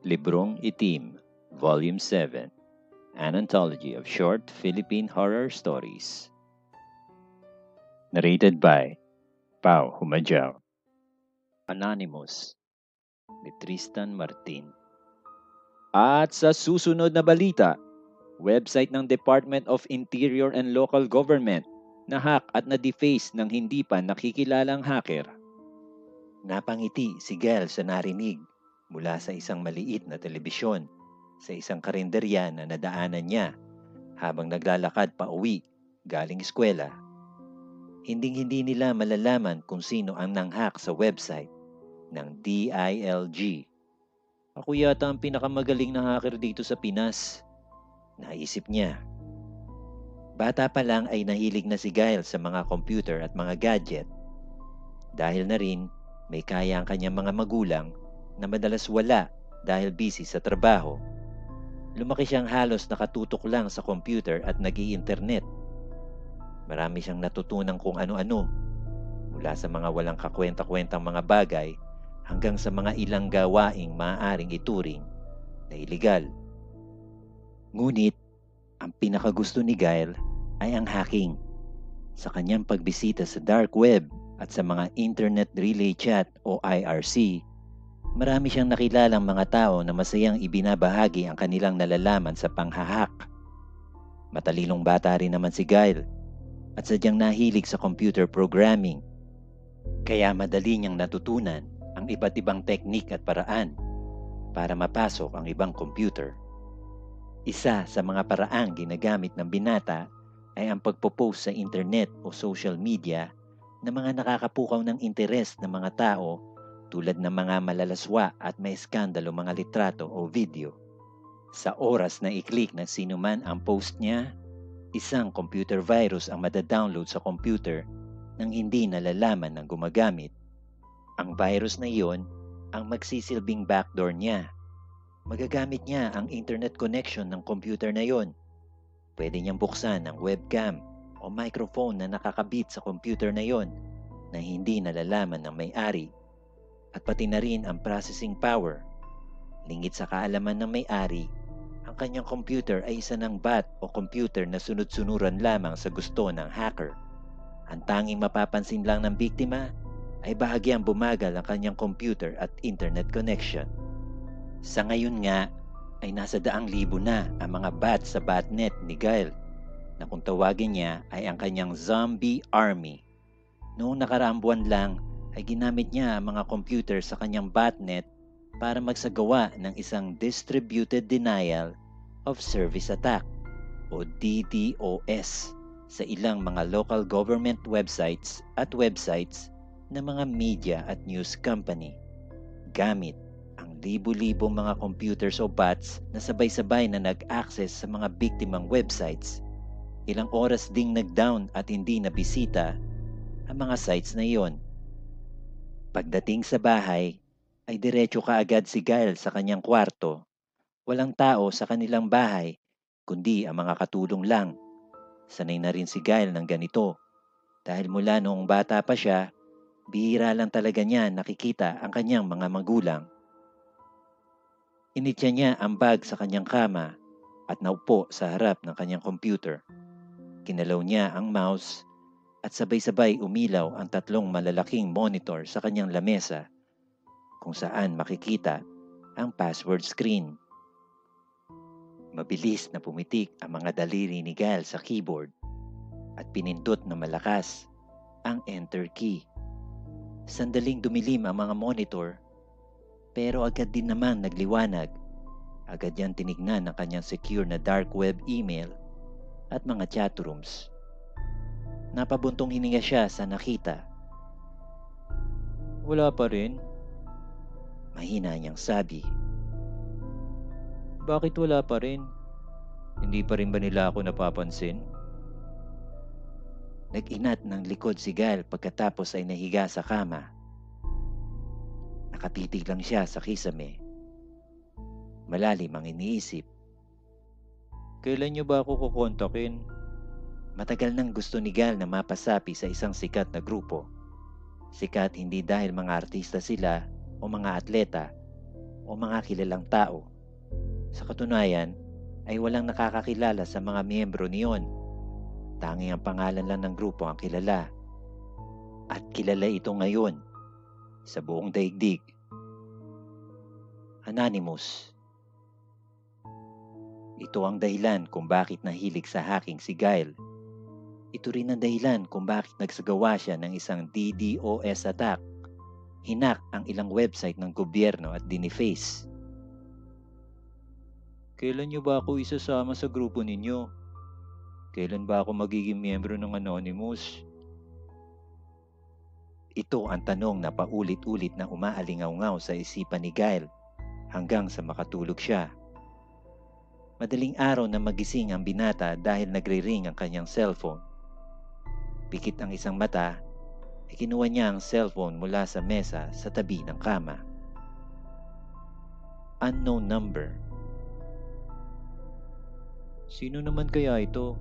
Librong Itim, Volume 7, An Anthology of Short Philippine Horror Stories. Narrated by Pao Humajao. Anonymous ni Tristan Martin. At sa susunod na balita, website ng Department of Interior and Local Government na-hack at na-deface ng hindi pa nakikilalang hacker. Napangiti si Gail sa narinig mula sa isang maliit na telebisyon sa isang karinderya na nadaanan niya habang naglalakad pa uwi galing eskwela. Hinding-hindi nila malalaman kung sino ang nang-hack sa website ng DILG. Ako yata ang pinakamagaling na hacker dito sa Pinas, naisip niya. Bata pa lang ay nahilig na si Gail sa mga computer at mga gadget. Dahil na rin may kaya ang kanyang mga magulang na madalas wala dahil busy sa trabaho. Lumaki siyang halos nakatutok lang sa computer at nag-i-internet. Marami siyang natutunan kung ano-ano, mula sa mga walang kakwenta-kwentang mga bagay hanggang sa mga ilang gawaing maaaring ituring na iligal. Ngunit, ang pinakagusto ni Gail ay ang hacking. Sa kanyang pagbisita sa dark web at sa mga internet relay chat o IRC, marami siyang nakilalang mga tao na masayang ibinabahagi ang kanilang nalalaman sa panghahak. Matalinong bata rin naman si Gail at sadyang nahilig sa computer programming. Kaya madali niyang natutunan ang iba't ibang teknik at paraan para mapasok ang ibang computer. Isa sa mga paraang ginagamit ng binata ay ang pagpo-post sa internet o social media ng mga nakakapukaw ng interes ng mga tao tulad ng mga malalaswa at may skandalo mga litrato o video. Sa oras na i-click ng sinuman ang post niya, isang computer virus ang madadownload sa computer nang hindi nalalaman ng gumagamit. Ang virus na iyon ang magsisilbing backdoor niya. Magagamit niya ang internet connection ng computer na iyon. Pwede niyang buksan ang webcam o microphone na nakakabit sa computer na iyon na hindi nalalaman ng may-ari. At pati na rin ang processing power. Lingid sa kaalaman ng may-ari, ang kanyang computer ay isa ng bot o computer na sunod-sunuran lamang sa gusto ng hacker. Ang tanging mapapansin lang ng biktima ay bahagyang bumagal ang kanyang computer at internet connection. Sa ngayon nga ay nasa 100,000 na ang mga bots sa botnet ni Gail na kung tawagin niya ay ang kanyang zombie army. Noong nakaraang buwan lang ay ginamit niya ang mga computer sa kanyang botnet para magsagawa ng isang Distributed Denial of Service Attack o DDoS sa ilang mga local government websites at websites ng mga media at news company. Gamit ang libu-libong mga computers o bots na sabay-sabay na nag-access sa mga biktimang websites. Ilang oras ding nag-down at hindi nabisita ang mga sites na iyon. Pagdating sa bahay, ay diretso kaagad si Gail sa kanyang kwarto. Walang tao sa kanilang bahay, kundi ang mga katulong lang. Sanay na rin si Gail ng ganito. Dahil mula noong bata pa siya, bihira lang talaga niya nakikita ang kanyang mga magulang. Initya niya ang bag sa kanyang kama at naupo sa harap ng kanyang computer. Kinalaw niya ang mouse at sabay-sabay umilaw ang 3 malalaking monitor sa kanyang lamesa kung saan makikita ang password screen. Mabilis na pumitik ang mga daliri ni Gail sa keyboard at pinindot na malakas ang enter key. Sandaling dumilim ang mga monitor pero agad din naman nagliwanag. Agad yan tinignan ng kanyang secure na dark web email at mga chatrooms. Napabuntong hininga siya sa nakita. Wala pa rin. Mahina niyang sabi. Bakit wala pa rin? Hindi pa rin ba nila ako napapansin? Nag-inat ng likod si Gail pagkatapos ay nahiga sa kama. Nakatitig lang siya sa kisame. Malalim ang iniisip. Kailan niyo ba ako kukontakin? Matagal nang gusto ni Gail na mapasapi sa isang sikat na grupo. Sikat hindi dahil mga artista sila o mga atleta, o mga kilalang tao. Sa katunayan, ay walang nakakakilala sa mga miyembro niyon. Tanging ang pangalan lang ng grupo ang kilala. At kilala ito ngayon sa buong daigdig. Anonymous. Ito ang dahilan kung bakit nahilig sa hacking si Guile. Ito rin ang dahilan kung bakit nagsagawa siya ng isang DDoS attack. Hinak ang ilang website ng gobyerno at diniface. Kailan niyo ba ako isasama sa grupo ninyo? Kailan ba ako magiging miyembro ng Anonymous? Ito ang tanong na paulit-ulit na umaalingaw-ngaw sa isipan ni Guile hanggang sa makatulog siya. Madaling araw na magising ang binata dahil nagre-ring ang kanyang cellphone. Pikit ang isang mata, kinuha niya ang cellphone mula sa mesa sa tabi ng kama. Unknown number. Sino naman kaya ito?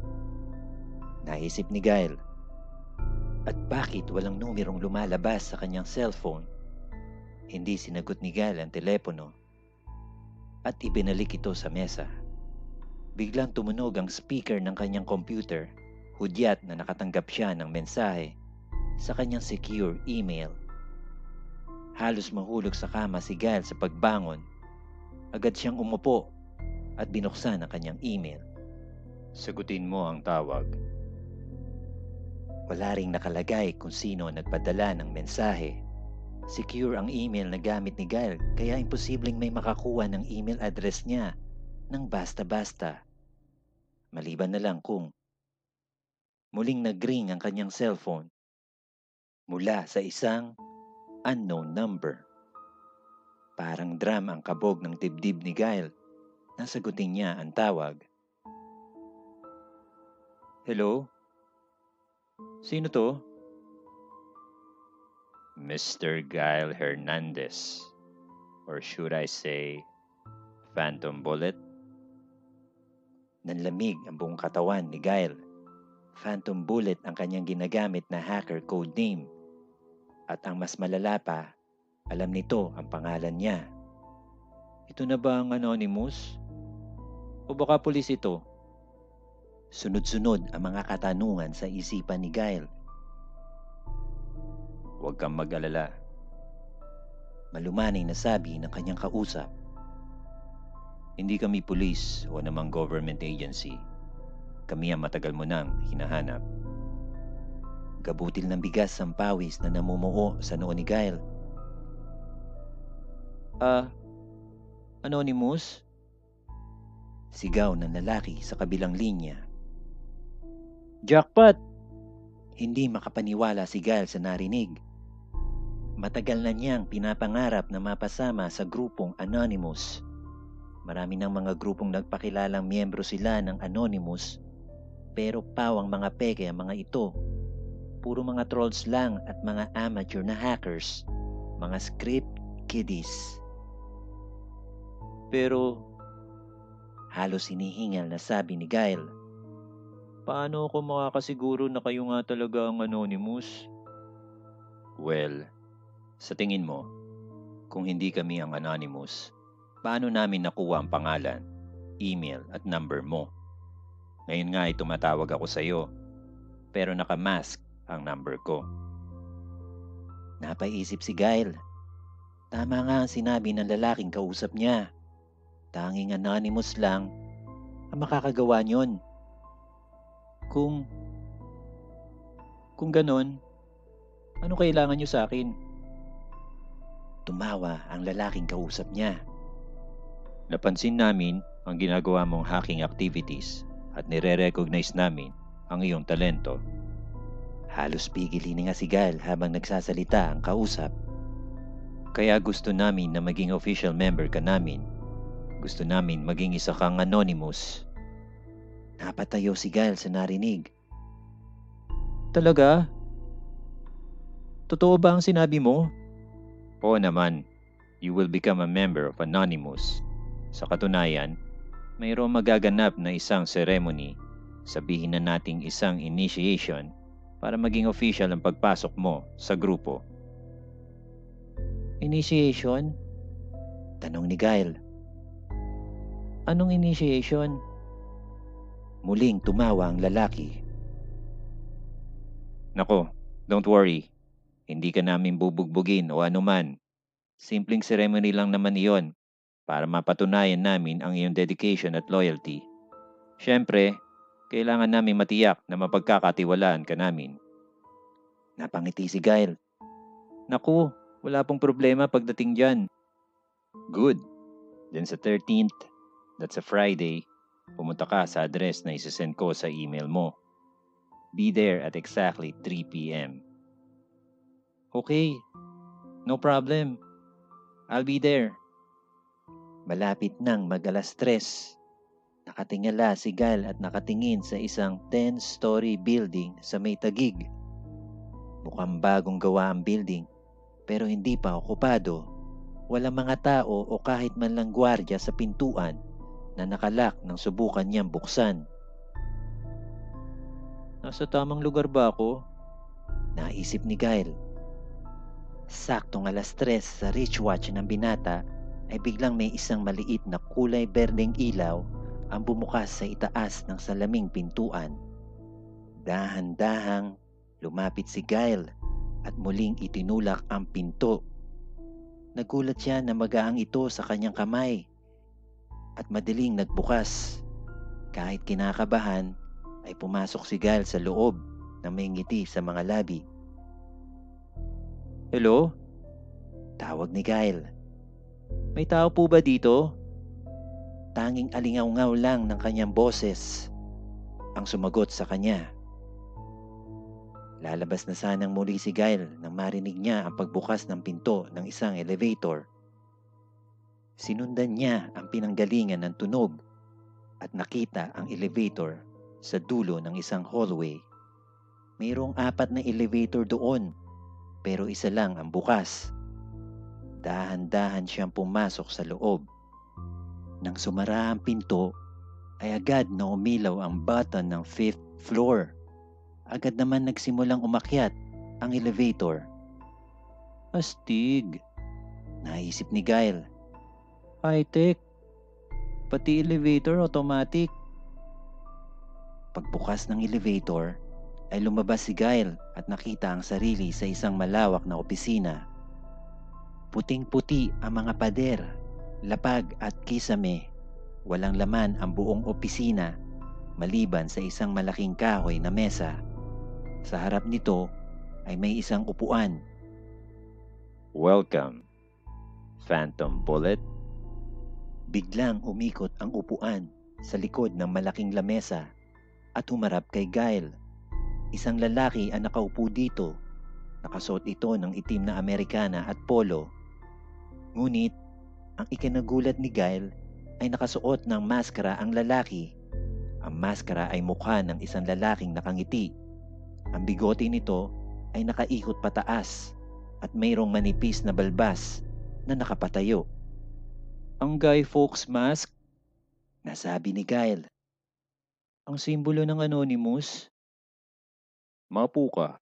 Naisip ni Guile. At bakit walang numerong lumalabas sa kanyang cellphone? Hindi sinagot ni Guile ang telepono at ibinalik ito sa mesa. Biglang tumunog ang speaker ng kanyang computer, hudyat na nakatanggap siya ng mensahe sa kanyang secure email. Halos mahulog sa kama si Guile sa pagbangon. Agad siyang umupo at binuksan ang kanyang email. Sagutin mo ang tawag. Wala ring nakalagay kung sino ang nagpadala ng mensahe. Secure ang email na gamit ni Guile kaya imposibleng may makakuha ng email address niya ng basta-basta. Maliban na lang kung muling nag-ring ang kanyang cellphone mula sa isang unknown number. Parang drum ang kabog ng dibdib ni Guile. Nasagutin niya ang tawag. Hello? Sino to? Mr. Guile Hernandez. Or should I say, Phantom Bullet? Nanlamig ang buong katawan ni Guile. Phantom Bullet ang kanyang ginagamit na hacker code name. At ang mas malala pa, alam nito ang pangalan niya. Ito na ba ang Anonymous? O baka pulis ito? Sunod-sunod ang mga katanungan sa isipan ni Guile. Huwag kang mag-alala. Malumanay na sabi ng kanyang kausap. Hindi kami pulis o namang government agency. Kami ang matagal mo nang hinahanap. Gabutil ng bigas ang pawis na namumuo sa noo ni Guile. Anonymous? Sigaw ng lalaki sa kabilang linya. Jackpot! Hindi makapaniwala si Guile sa narinig. Matagal na niyang pinapangarap na mapasama sa grupong Anonymous. Marami ng mga grupong nagpakilalang miyembro sila ng Anonymous, pero pawang mga peke ang mga ito. Puro mga trolls lang at mga amateur na hackers, mga script kiddies. Pero halos hinihingal na sabi ni Guile. Paano ako makakasiguro na kayo nga talaga ang Anonymous? Well, sa tingin mo, kung hindi kami ang Anonymous, paano namin nakuha ang pangalan, email at number mo? Ngayon nga ay tumatawag ako sa iyo, pero nakamask ang number ko. Napaisip si Guile. Tama nga ang sinabi ng lalaking kausap niya. Tanging Anonymous lang ang makakagawa niyon. Kung ganon, ano kailangan niyo sa akin? Tumawa ang lalaking kausap niya. Napansin namin ang ginagawa mong hacking activities at nire-recognize namin ang iyong talento. Halos pigil hininga si Guile habang nagsasalita ang kausap. Kaya gusto namin na maging official member ka namin. Gusto namin maging isa kang Anonymous. Napatayo si Guile sa narinig. Talaga? Totoo ba ang sinabi mo? Oo naman. You will become a member of Anonymous. Sa katunayan, mayroong magaganap na isang ceremony. Sabihin na nating isang initiation para maging official ang pagpasok mo sa grupo. Initiation? Tanong ni Gail. Anong initiation? Muling tumawa ang lalaki. Nako, don't worry. Hindi ka namin bubugbugin o anuman. Simpleng ceremony lang naman iyon para mapatunayan namin ang iyong dedication at loyalty. Siyempre, kailangan namin matiyak na mapagkakatiwalaan ka namin. Napangiti si Gail. Naku, wala pong problema pagdating dyan. Good. Then sa 13th, that's a Friday, pumunta ka sa address na isasend ko sa email mo. Be there at exactly 3 p.m. Okay, no problem. I'll be there. Malapit nang mag-3:00. Nakatingala si Gail at nakatingin sa isang 10-story building sa may Taguig. Mukhang bagong gawa ang building, pero hindi pa okupado. Walang mga tao o kahit man lang gwardiya sa pintuan na nakalak nang subukan niyang buksan. Nasa tamang lugar ba ako? Naisip ni Gail. Saktong 3:00 sa wristwatch ng binata ay biglang may isang maliit na kulay berdeng ilaw ang bumukas sa itaas ng salaming pintuan. Dahan-dahang lumapit si Gail at muling itinulak ang pinto. Nagulat siya na magaang ito sa kanyang kamay at madaling nagbukas. Kahit kinakabahan ay pumasok si Gail sa loob na may ngiti sa mga labi. Hello? Tawag ni Gail. May tao po ba dito? Tanging alingaw-ngaw lang ng kanyang boses ang sumagot sa kanya. Lalabas na sanang muli si Gail nang marinig niya ang pagbukas ng pinto ng isang elevator. Sinundan niya ang pinanggalingan ng tunog at nakita ang elevator sa dulo ng isang hallway. Mayroong 4 na elevator doon, pero isa lang ang bukas. Dahan-dahan siyang pumasok sa loob. Nang sumara ang pinto, ay agad na umilaw ang button ng 5th floor. Agad naman nagsimulang umakyat ang elevator. Astig. Naisip ni Gail. High-tech. Pati elevator automatic. Pagbukas ng elevator, ay lumabas si Gail at nakita ang sarili sa isang malawak na opisina. Puting-puti ang mga pader, lapag at kisame. Walang laman ang buong opisina maliban sa isang malaking kahoy na mesa. Sa harap nito ay may isang upuan. Welcome, Phantom Bullet. Biglang umikot ang upuan sa likod ng malaking lamesa at humarap kay Gail. Isang lalaki ang nakaupo dito. Nakasuot ito ng itim na Amerikana at polo. Ngunit, ang ikinagulat ni Gail ay nakasuot ng maskara ang lalaki. Ang maskara ay mukha ng isang lalaking nakangiti. Ang bigote nito ay nakaikot pataas at mayroong manipis na balbas na nakapatayo. Ang Guy Fawkes mask? Nasabi ni Gail. Ang simbolo ng Anonymous? Mapu ka.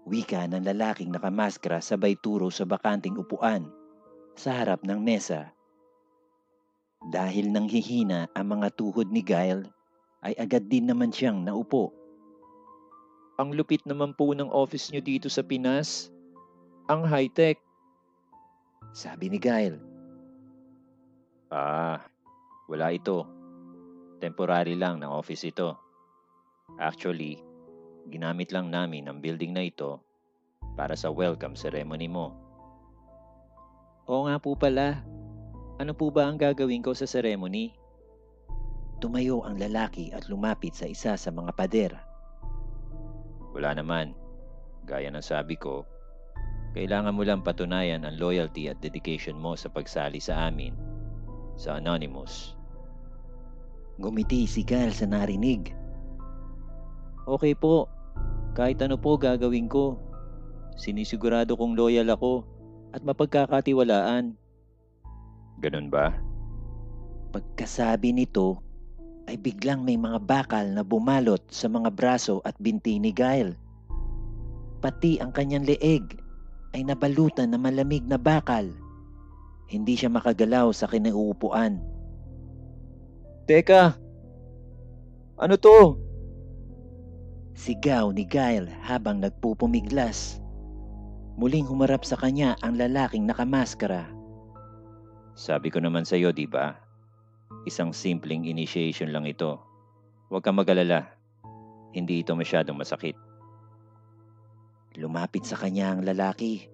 Wika ng lalaking nakamaskara sabay turo sa bakanting upuan sa harap ng mesa. Dahil nang hihina ang mga tuhod ni Gail, ay agad din naman siyang naupo. Ang lupit naman po ng office nyo dito sa Pinas. Ang high-tech. Sabi ni Gail. Wala ito. Temporary lang ng office ito. Actually, ginamit lang namin ang building na ito para sa welcome ceremony mo. Oo nga po pala. Ano po ba ang gagawin ko sa ceremony? Tumayo ang lalaki at lumapit sa isa sa mga pader. Wala naman. Gaya ng sabi ko, kailangan mo lang patunayan ang loyalty at dedication mo sa pagsali sa amin, sa Anonymous. Ngumiti si Gail sa narinig. Okay po. Kahit ano po gagawin ko. Sinisigurado kong loyal ako at mapagkakatiwalaan. Ganun ba? Pagkasabi nito, ay biglang may mga bakal na bumalot sa mga braso at binti ni Gail. Pati ang kanyang leeg ay nabalutan ng malamig na bakal. Hindi siya makagalaw sa kinauupuan. Teka! Ano to? Sigaw ni Gail habang nagpupumiglas. Muling humarap sa kanya ang lalaking nakamaskara. Sabi ko naman sa iyo, di ba? Isang simpleng initiation lang ito. Huwag kang mag-alala. Hindi ito masyadong masakit. Lumapit sa kanya ang lalaki.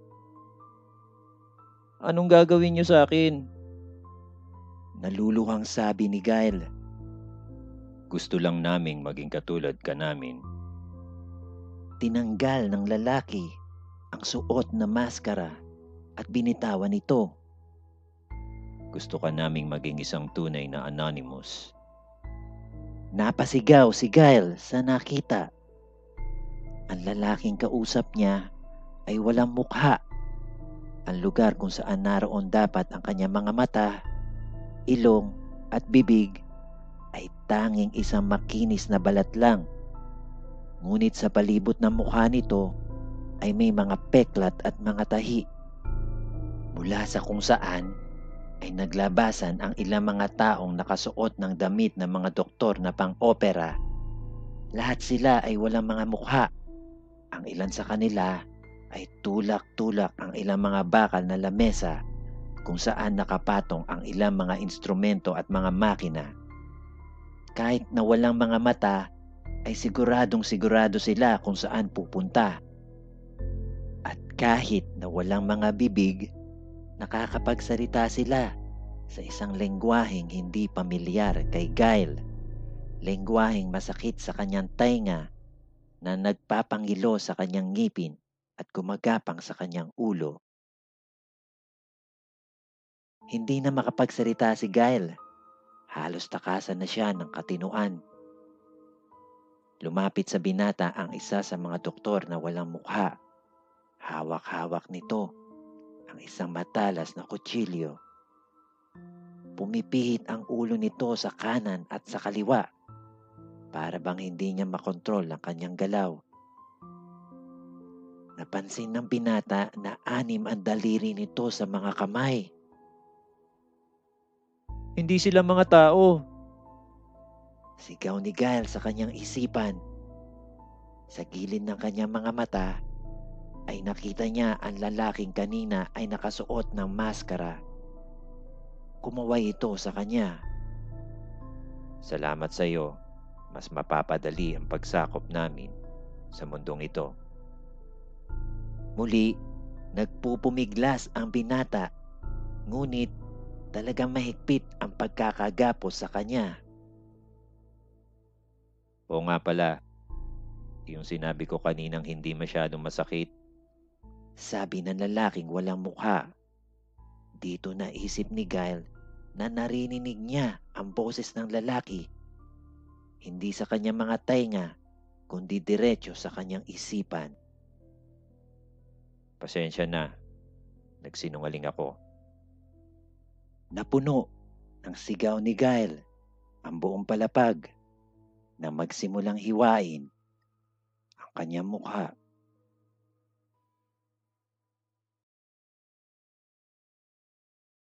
Anong gagawin niyo sa akin? Naluluhang sabi ni Gail. Gusto lang naming maging katulad ka namin. Tinanggal ng lalaki ang suot na maskara at binitawan ito. Gusto ka naming maging isang tunay na anonymous. Napasigaw si Gail sa nakita. Ang lalaking kausap niya ay walang mukha. Ang lugar kung saan naroon dapat ang kanyang mga mata, ilong at bibig ay tanging isang makinis na balat lang. Ngunit sa palibot ng mukha nito ay may mga peklat at mga tahi. Mula sa kung saan ay naglabasan ang ilang mga taong nakasuot ng damit ng mga doktor na pang-opera. Lahat sila ay walang mga mukha. Ang ilan sa kanila ay tulak-tulak ang ilang mga bakal na lamesa kung saan nakapatong ang ilang mga instrumento at mga makina. Kahit na walang mga mata, ay siguradong sigurado sila kung saan pupunta. At kahit na walang mga bibig, nakakapagsalita sila sa isang lengguwaheng hindi pamilyar kay Gail. Lengguwaheng masakit sa kanyang tainga na nagpapangilo sa kanyang ngipin at gumagapang sa kanyang ulo. Hindi na makapagsalita si Gail. Halos takasan na siya ng katinuan. Lumapit sa binata ang isa sa mga doktor na walang mukha. Hawak-hawak nito ang isang matalas na kutsilyo. Pumipihit ang ulo nito sa kanan at sa kaliwa para bang hindi niya makontrol ang kanyang galaw. Napansin ng binata na 6 ang daliri nito sa mga kamay. Hindi sila mga tao. Sigaw ni Gail sa kanyang isipan. Sa gilid ng kanyang mga mata ay nakita niya ang lalaking kanina ay nakasuot ng maskara. Kumaway ito sa kanya. Salamat sa iyo. Mas mapapadali ang pagsakop namin sa mundong ito. Muli, nagpupumiglas ang binata. Ngunit talagang mahigpit ang pagkakagapos sa kanya. Oo nga pala, yung sinabi ko kaninang hindi masyadong masakit. Sabi ng lalaking walang mukha. Dito naisip ni Gail na narinig niya ang boses ng lalaki. Hindi sa kanyang mga tainga, kundi diretso sa kanyang isipan. Pasensya na, nagsinungaling ako. Napuno ng sigaw ni Gail ang buong palapag na magsimulang hiwain ang kanyang mukha.